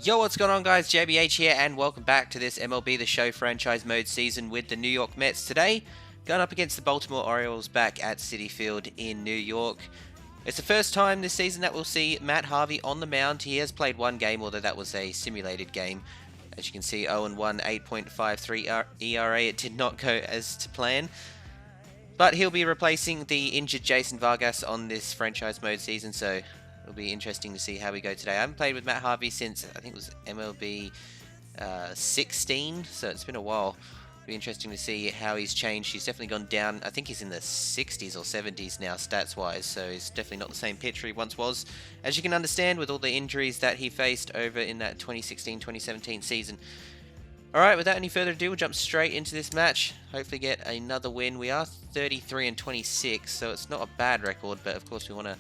Yo, what's going on, guys? JBH here, and welcome back to this MLB The Show franchise mode season with the New York Mets today, going up against the Baltimore Orioles back at CiTi Field in New York. It's the first time this season that we'll see Matt Harvey on the mound. He has played one game, although that was a simulated game. As you can see, 0-1, 8.53 ERA. It did not go as to plan. But he'll be replacing the injured Jason Vargas on this franchise mode season, so it'll be interesting to see how we go today. I haven't played with Matt Harvey since, I think it was MLB 16, so it's been a while. It'll be interesting to see how he's changed. He's definitely gone down. I think he's in the 60s or 70s now stats-wise, so he's definitely not the same pitcher he once was. As you can understand, with all the injuries that he faced over in that 2016-2017 season. Alright, without any further ado, we'll jump straight into this match. Hopefully get another win. We are 33-26, so it's not a bad record, but of course we want to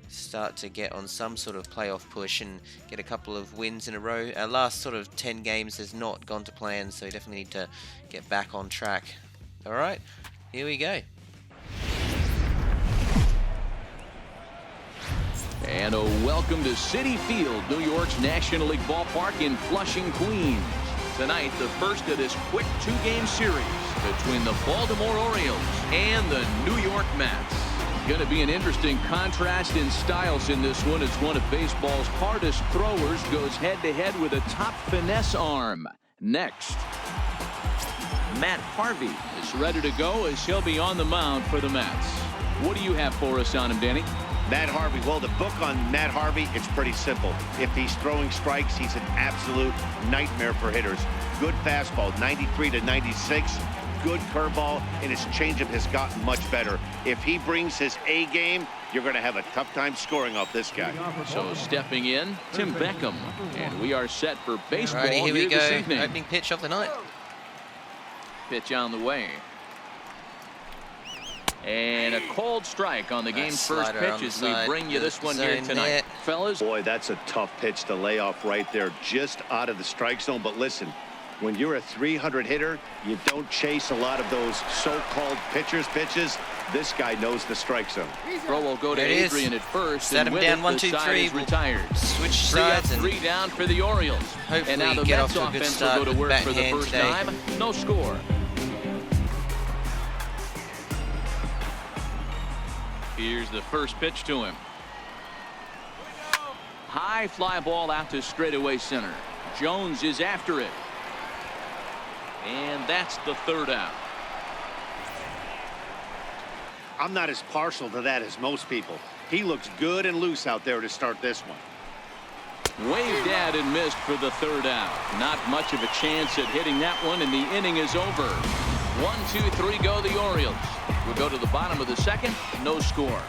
start to get on some sort of playoff push and get a couple of wins in a row. Our last sort of 10 games has not gone to plan, so we definitely need to get back on track. Alright, here we go. And a welcome to CiTi Field, New York's National League ballpark in Flushing, Queens. Tonight, the first of this quick two-game series between the Baltimore Orioles and the New York Mets. Going to be an interesting contrast in styles in this one, as one of baseball's hardest throwers goes head-to-head with a top finesse arm. Next, Matt Harvey is ready to go as he'll be on the mound for the Mets. What do you have for us on him, Danny? Matt Harvey, well, the book on Matt Harvey, it's pretty simple. If he's throwing strikes, he's an absolute nightmare for hitters. Good fastball, 93 to 96. Good curveball, and his changeup has gotten much better. If he brings his A game, you're going to have a tough time scoring off this guy. So stepping in, Tim Beckham, and we are set for baseball. Alrighty, here we go. This evening. Opening pitch of the night. Pitch on the way. And a cold strike on the game's first pitch as we bring you this one here tonight. Fellas. Boy, that's a tough pitch to lay off right there, just out of the strike zone. But listen, when you're a 300 hitter, you don't chase a lot of those so-called pitches. This guy knows the strike zone. Throw will go to Adrian at first. Set him down, 1, 2, 3. Retired. Switch sides and 3 down for the Orioles. Hopefully and now the get Mets off to a good offense start will go to with work for the backhand first today. time. No score. Here's the first pitch to him. High fly ball out to straightaway center. Jones is after it. And that's the third out. I'm not as partial to that as most people. He looks good and loose out there to start this one. Waved at and missed for the third out. Not much of a chance at hitting that one, and the inning is over. 1, 2, 3 go the Orioles. We'll go to the bottom of the second. No score.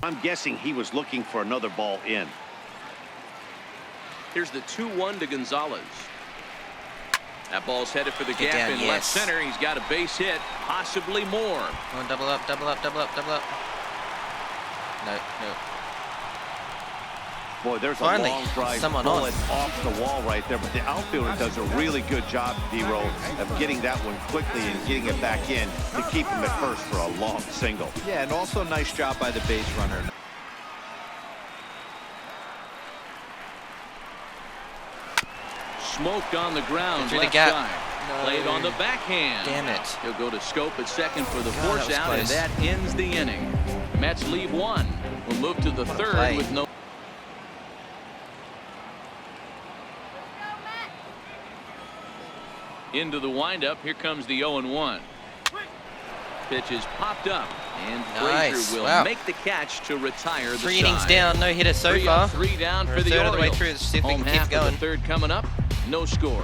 I'm guessing he was looking for another ball in. Here's the 2-1 to Gonzalez. That ball's headed for the gap down, in yes. left center. He's got a base hit, possibly more. Come on, double up, double up, double up, double up. No. Boy, there's Finally, a long drive someone bullet off the wall right there. But the outfielder does a really good job, D-Roll, of getting that one quickly and getting it back in to keep him at first for a long single. Yeah, and also nice job by the base runner. Smoked on the ground. Through the Left gap. side. No. Played on the backhand. Damn it. He'll go to Scope at second for the God, force that out, and was that ends the inning. Mets leave one. We'll move to the third play. with no. Into the windup. Here comes the 0-1. Pitch is popped up, and Nice. Frazier will Wow. make the catch to retire the 3 innings side. down, no hitter so 3 far. up, 3 down We're for a the third of the way Orioles. through. Let's see if we Home can keep half going. of the third coming up. No score.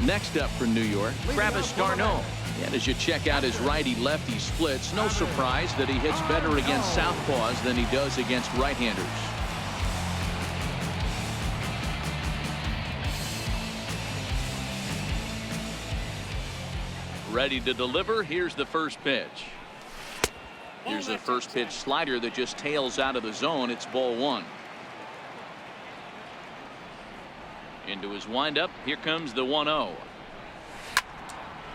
Next up for New York, Travis d'Arnaud. And as you check out his righty-lefty splits, no surprise that he hits better against southpaws than he does against right-handers. Ready to deliver. Here's the first pitch. Here's the first pitch slider that just tails out of the zone. It's ball one. Into his windup. Here comes the 1-0. Get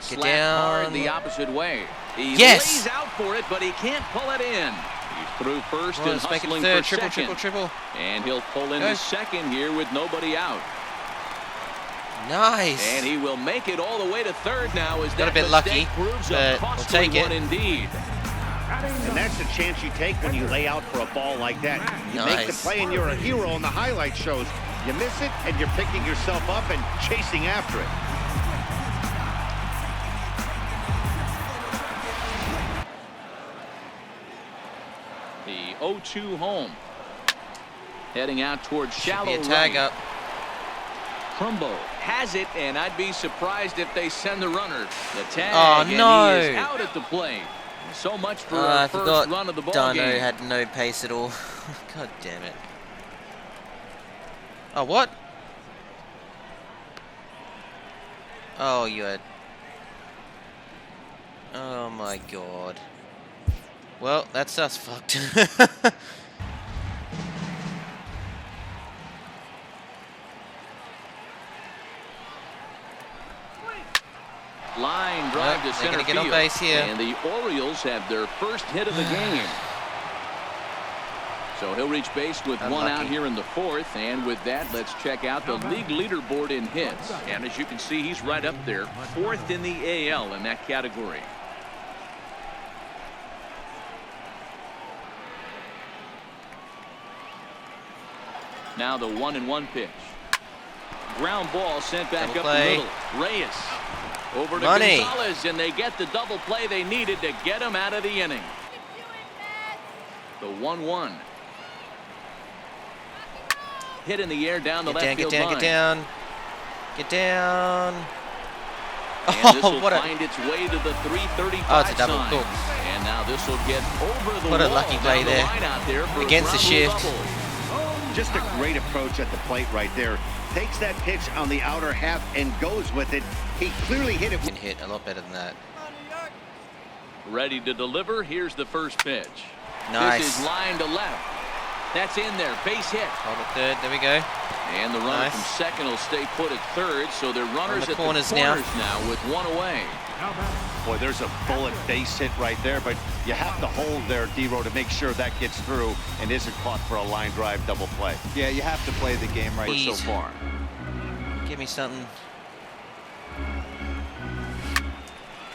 Slap down. hard the opposite way. He Yes. lays out for it, but he can't pull it in. He's through first and Let's make it hustling third. for Triple, second. triple. And he'll pull into Go. second here with nobody out. Nice. And he will make it all the way to third now as Got that a bit mistake lucky, proves a but we'll costly take it. one indeed. And that's the chance you take when you lay out for a ball like that. You make the Nice. play and you're a hero on the highlight shows. You miss it and you're picking yourself up and chasing after it. The 0-2 home. Heading out towards Should shallow be a tag right. up. Crumbo has it, and I'd be surprised if they send the runner. The tag, Oh, and no. he is out at the plate. So much for I our first forgot run of the ball Dano game. had no pace at all. God damn it. Oh, what? Oh, you had... Oh my god. Well, that's us fucked. Line drive to They're center gonna get on field. base here. And the Orioles have their first hit of the game. So he'll reach base with one out Unlucky. here in the fourth. And with that, let's check out the league leaderboard in hits. And as you can see, he's right up there, fourth in the AL in that category. Now the 1-1 pitch. Ground ball sent back Double up play. the middle. Reyes over to Money. Gonzalez, and they get the double play they needed to get him out of the inning. The 1-1. Hit in the air down the Get left down, field get down, line. get down. Get down. And this will Oh, what a... find its way to the 335 Oh, it's a double. sign. Cool. And now this will get over the What a wall lucky play down the there. line out there for a Against the ground rule shift. double. Just a great approach at the plate right there. Takes that pitch on the outer half and goes with it. He clearly hit it. Can hit a lot better than that. Ready to deliver. Here's the first pitch. Nice. This is line to left. That's in there. Base hit. Hold it third. There we go. And the runner Nice. from second will stay put at third. So they're runners the at corners the now. corners now with one away. Boy, there's a bullet base hit right there, but you have to hold there, D-Row, to make sure that gets through and isn't caught for a line drive double play. Yeah, you have to play the game right so Ease. far. Give me something.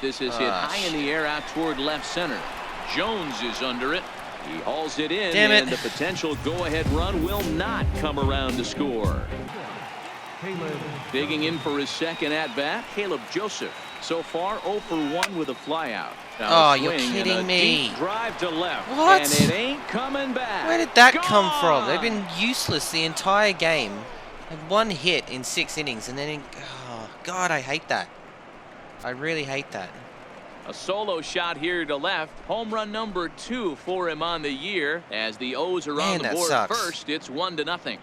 This is hit high in the air out toward left center. Jones is under it. He hauls it in, Damn it. and the potential go-ahead run will not come around to score. Digging in for his second at-bat, Caleb Joseph. So far, 0 for 1 with a flyout. Now Oh, a you're swing and kidding a me. deep drive to left. What? And it ain't coming back. Where did that come from? Gone. They've been useless the entire game. They've one hit in 6 innings, and then... Oh, God, I hate that. I really hate that. A solo shot here to left. Home run number 2 for him on the year. As the O's are on Man, the that board sucks. first, it's 1-0.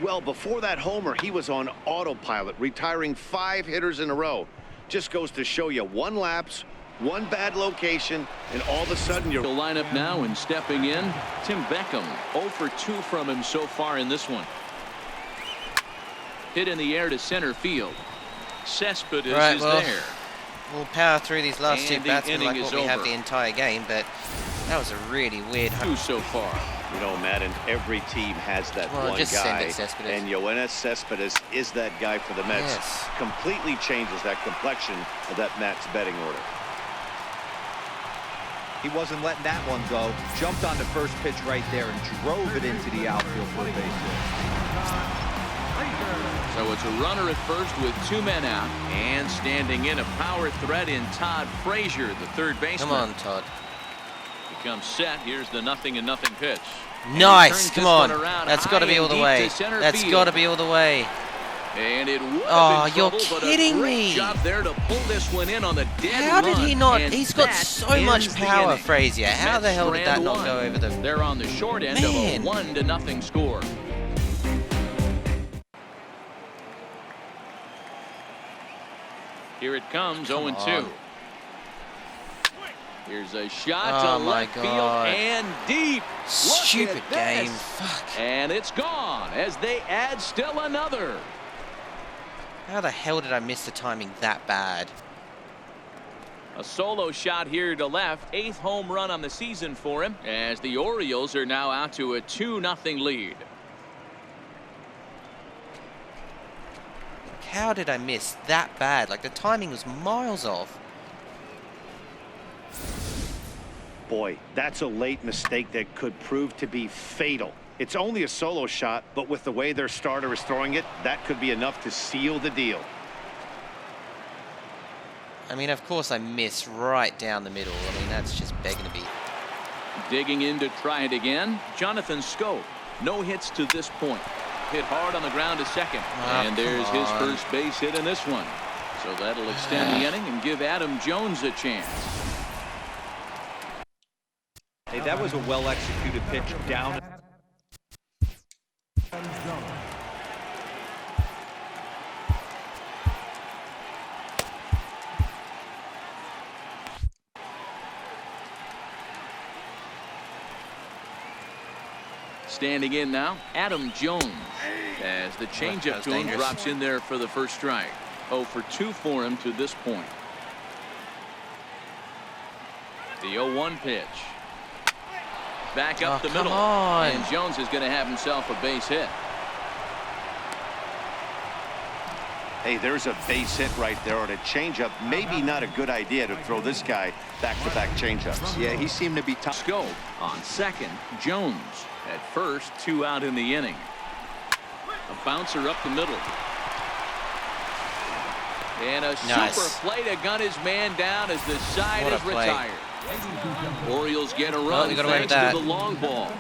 Well, before that homer, he was on autopilot, retiring 5 hitters in a row. Just goes to show you one lapse, one bad location, and all of a sudden you're... The lineup now and stepping in, Tim Beckham. 0 for 2 from him so far in this one. Hit in the air to center field. Cespedes Right, is well, there. We'll power through these last And two the batsmen inning like is what we have over. the entire game, but that was a really weird... 2 so far. You know, Madden, every team has that Come on, one just send guy, it, Cespedes. and Yoenis Cespedes is that guy for the Mets. Yes. Completely changes that complexion of that Mets betting order. He wasn't letting that one go. Jumped on the first pitch right there and drove it into the outfield for a base hit. So it's a runner at first with 2 men out. And standing in a power threat in Todd Frazier, the third baseman. Come on, Todd. Becomes set. Here's the 0-0 pitch. Nice, turns come this on. one around That's high got to be and all the deep way. to center That's field. got to be all the way. And it would Oh, have been you're trouble, but kidding a great me. job there to pull this one in on the dead How did run. he not? And He's got that so much ends the power, inning. Frazier. How the Mets hell did that strand not one. go over them? They're on the short end Man. of a 1-0 score. Here it comes, Come 0-2. on. Here's a shot to left field and deep. Stupid game. Fuck. And it's gone as they add still another. How the hell did I miss the timing that bad? A solo shot here to left. 8th home run on the season for him as the Orioles are now out to a 2-0 lead. How did I miss that bad? Like, the timing was miles off. Boy, that's a late mistake that could prove to be fatal. It's only a solo shot, but with the way their starter is throwing it, that could be enough to seal the deal. I mean, of course I miss right down the middle. I mean, that's just begging to be. Digging in to try it again, Jonathan Scope. No hits to this point. Hit hard on the ground to second. And there's his first base hit in this one. So that'll extend the inning and give Adam Jones a chance. Hey, that was a well-executed pitch down. Standing in now, Adam Jones, as the changeup to him drops in there for the first strike. 0 for 2 for him to this point. The 0-1 pitch. Back up the middle. And Jones is going to have himself a base hit. Hey, there's a base hit right there on a changeup. Maybe not a good idea to throw this guy back-to-back changeups. Yeah, he seemed to be tough. Scope on second. Jones at first, 2 out in the inning. A bouncer up the middle. And a super play to gun his man down as the side is retired. Orioles get a run thanks to the long ball.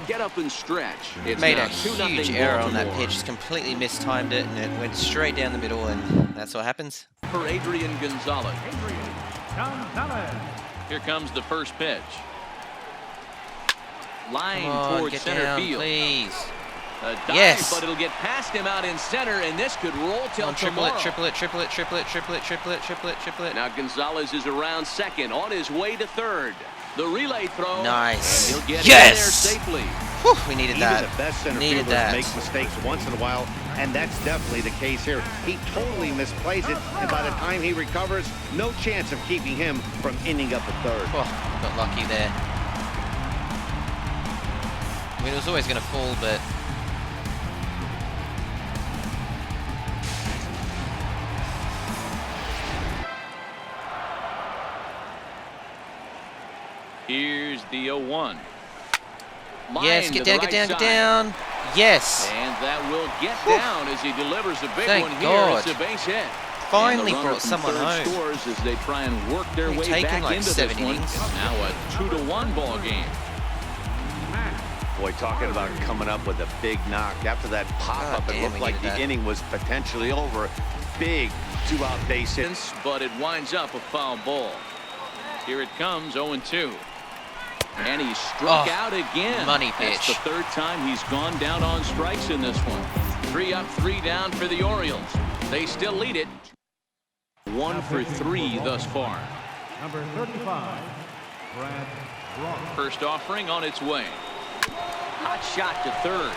Get up and stretch. It made a huge error on that pitch. Just completely mistimed it, and it went straight down the middle, and that's what happens. For Adrian Gonzalez. Here comes the first pitch. Line towards center field. Please. A dive, but it'll get past him out in center, and this could roll till tomorrow. Triplet. Now Gonzalez is around second, on his way to third. The relay throw. Nice. And he'll get in there safely. Whew, we needed that. Even the best center fielders make mistakes once in a while, and that's definitely the case here. He totally misplays it, and by the time he recovers, no chance of keeping him from ending up at third. Oh, got lucky there. I mean, it was always going to fall, but... Here's the 0-1. Yes, get down. Yes. And that will get down as he delivers a big one here. God. It's a base hit. Finally brought someone home. Scores as they try and work their way back like into 7 this one. innings. Now a 2-1 ball game. Boy, talking about coming up with a big knock. After that pop-up, it looked like the inning was potentially over. Big 2-out base hit. But it winds up a foul ball. Here it comes, 0-2. And he struck out again. Money pitch. That's the third time he's gone down on strikes in this one. 3 up, 3 down for the Orioles. They still lead it. 1 for 3 thus far. Number 35, Brad Ross. First offering on its way. Hot shot to third.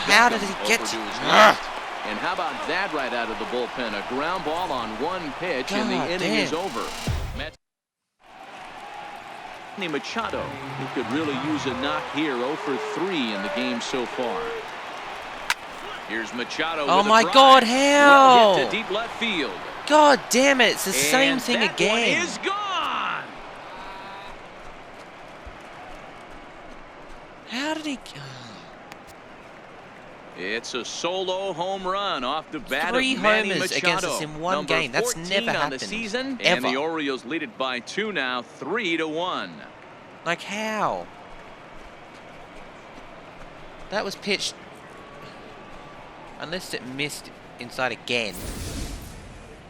How did he get to And how about that right out of the bullpen? A ground ball on 1 pitch, and the inning is over. Machado, who could really use a knock here. 0 for 3 in the game so far. Here's Machado. Oh my God, how? Well hit to deep left field. God damn it, it's the same thing that again. One is gone. How did he... It's a solo home run off the bat 3 of Manny homers Machado. against us in one game. That's never happened. On the season, ever. And the Orioles lead it by 2 now, 3-1. Like how? That was pitched... Unless it missed inside again.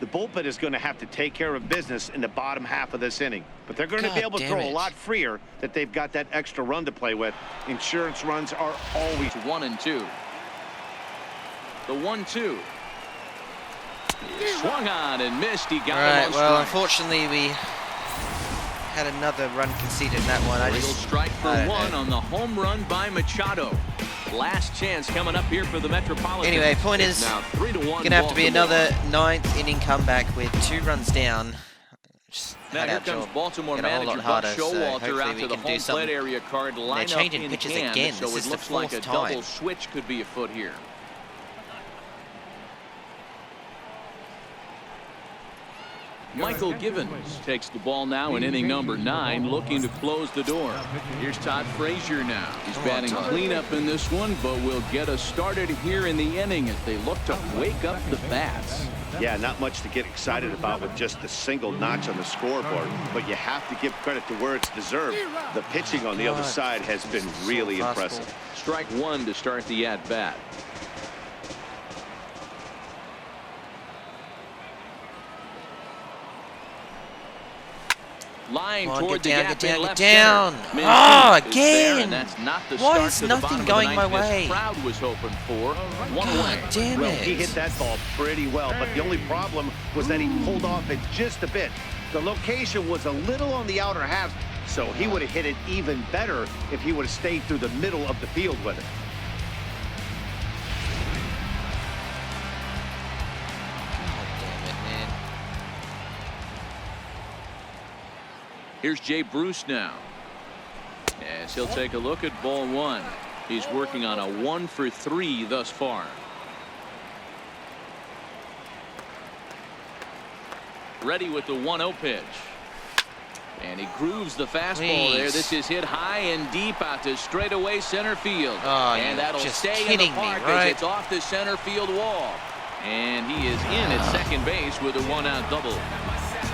The bullpen is going to have to take care of business in the bottom half of this inning. But they're going to be able to throw a lot freer that they've got that extra run to play with. Insurance runs are always 1 and 2. The 1-2. Swung on and missed. He got him on strike. Well, unfortunately, we had another run conceded in that one. Orioles strike for one on the home run by Machado. Last chance coming up here for the Metropolitans. Anyway, point is, now 3-1 gonna have to be another 9th inning comeback with 2 runs down. Now here comes Baltimore manager Buck Showalter out to the home plate area card. Line up in pitches hand, again. so it looks like a double switch could be afoot here. Michael Givens takes the ball now in inning number 9, looking to close the door. Here's Todd Frazier now. He's batting cleanup in this one, but will get us started here in the inning as they look to wake up the bats. Yeah, not much to get excited about with just a single notch on the scoreboard, but you have to give credit to where it's deserved. The pitching on the other side has been really impressive. Strike one to start the at-bat. Line toward the gap in left center. Oh, again! That's not the Why start is to the nothing bottom going of my the ninth way? this crowd was hoping for. One away. Damn Well, it. he hit that ball pretty well, but the only problem was that he pulled off it just a bit. The location was a little on the outer half, so he would have hit it even better if he would have stayed through the middle of the field with it. Here's Jay Bruce now, as he'll take a look at ball one. He's working on a 1 for 3 thus far. Ready with the 1-0 pitch. And he grooves the fastball there. This is hit high and deep out to straightaway center field. Oh, and that'll just stay in the kidding park me, right? as it's off the center field wall. And he is in at second base with a 1-out double.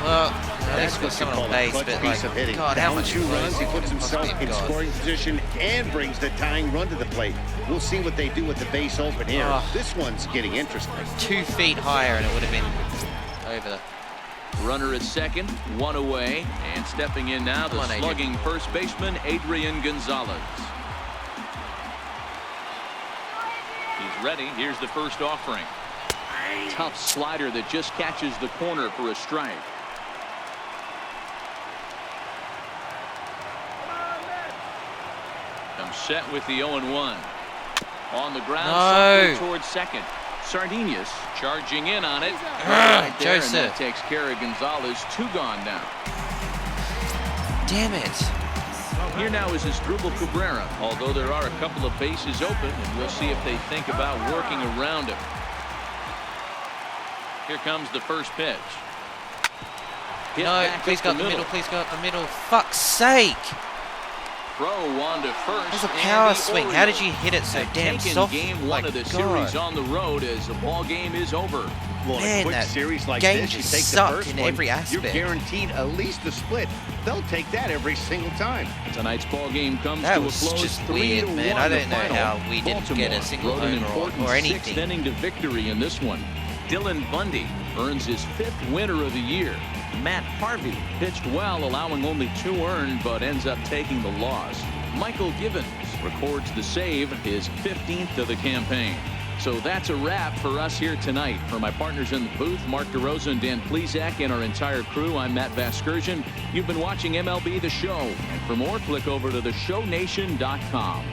Well, at least got someone on base, but like, God, how much 2 runs, he puts himself in scoring position and brings the tying run to the plate. We'll see what they do with the base open here. This one's getting interesting. 2 feet higher and it would have been over. Runner at second, 1 away, and stepping in now the slugging first baseman Adrian Gonzalez. He's ready. Here's the first offering. Tough slider that just catches the corner for a strike. Comes set with the 0-1. On the ground, softly towards second. Sardinius charging in on it. Right there, and that takes care of Gonzalez. 2 gone now. Damn it. Here now is Asdrubal Cabrera, although there are a couple of bases open, and we'll see if they think about working around him. Here comes the first pitch. No, please go up the middle. Please go up the middle. Fuck's sake. Throw on to first. It was a power swing. How did you hit it so damn soft? Game 1 of the series on the road as the ball game is over. Well, in a quick series like game this, you just take the sucked first in one, every aspect. you're guaranteed at least a split. They'll take that every single time. Tonight's ball game comes That to a was close. just 3-1 weird, man. I don't know final. how we didn't get a single Baltimore home wrote an important or anything. 6th inning to victory in this one. Dylan Bundy earns his 5th winner of the year. Matt Harvey pitched well, allowing only 2 earned, but ends up taking the loss. Michael Givens records the save, his 15th of the campaign. So that's a wrap for us here tonight. For my partners in the booth, Mark DeRosa and Dan Plesac, and our entire crew, I'm Matt Vasgersian. You've been watching MLB The Show. And for more, click over to theshownation.com.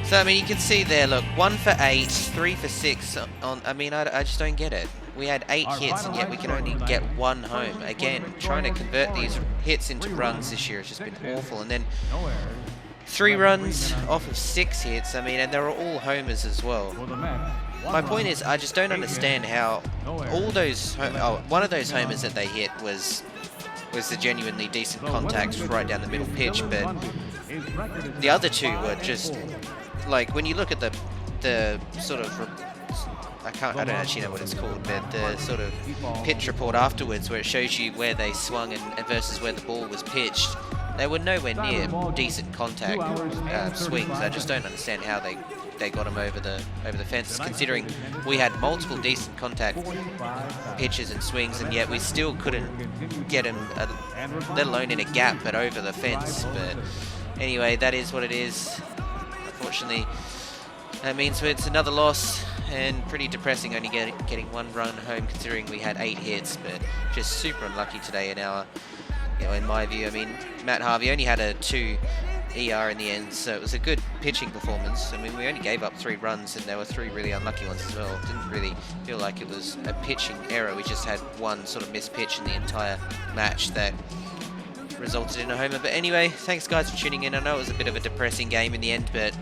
So, I mean, you can see there, look, 1 for 8, 3 for 6 on, I mean, I just don't get it. We had 8 hits, and yet we can only get 1 home. Again, trying to convert these hits into runs this year has just been awful. And then 3 runs off of 6 hits, I mean, and they're all homers as well. My point is, I just don't understand how all those, one of those homers that they hit was the genuinely decent contact right down the middle pitch, but the other 2 were just, like, when you look at the sort of, I don't actually know what it's called, but the sort of pitch report afterwards where it shows you where they swung and versus where the ball was pitched, they were nowhere near decent contact swings. I just don't understand how they got them over the fences, considering we had multiple decent contact pitches and swings, and yet we still couldn't get them, let alone in a gap, but over the fence. But anyway, that is what it is. Unfortunately, that means it's another loss. and pretty depressing only getting 1 run home considering we had 8 hits, but just super unlucky today in our, in my view. I mean, Matt Harvey only had a 2 ER in the end, so it was a good pitching performance. I mean, we only gave up 3 runs and there were 3 really unlucky ones as well. Didn't really feel like it was a pitching error. We just had 1 sort of missed pitch in the entire match that resulted in a homer. But anyway, thanks guys for tuning in. I know it was a bit of a depressing game in the end, but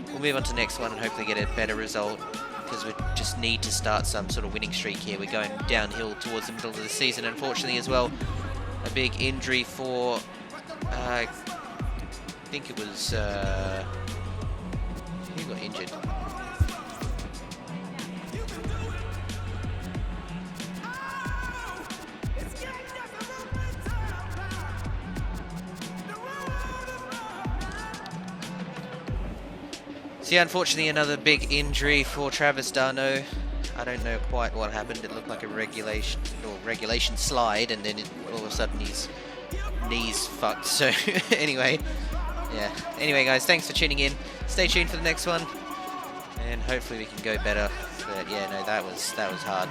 we'll move on to the next one and hopefully get a better result, because we just need to start some sort of winning streak here. We're going downhill towards the middle of the season, unfortunately, as well. A big injury for, I think it was, who got injured? So yeah, unfortunately another big injury for Travis d'Arnaud. I don't know quite what happened. It looked like a regulation slide, and then all of a sudden his knees fucked. So anyway, yeah. Anyway guys, thanks for tuning in. Stay tuned for the next one, and hopefully we can go better. But yeah, no, that was hard.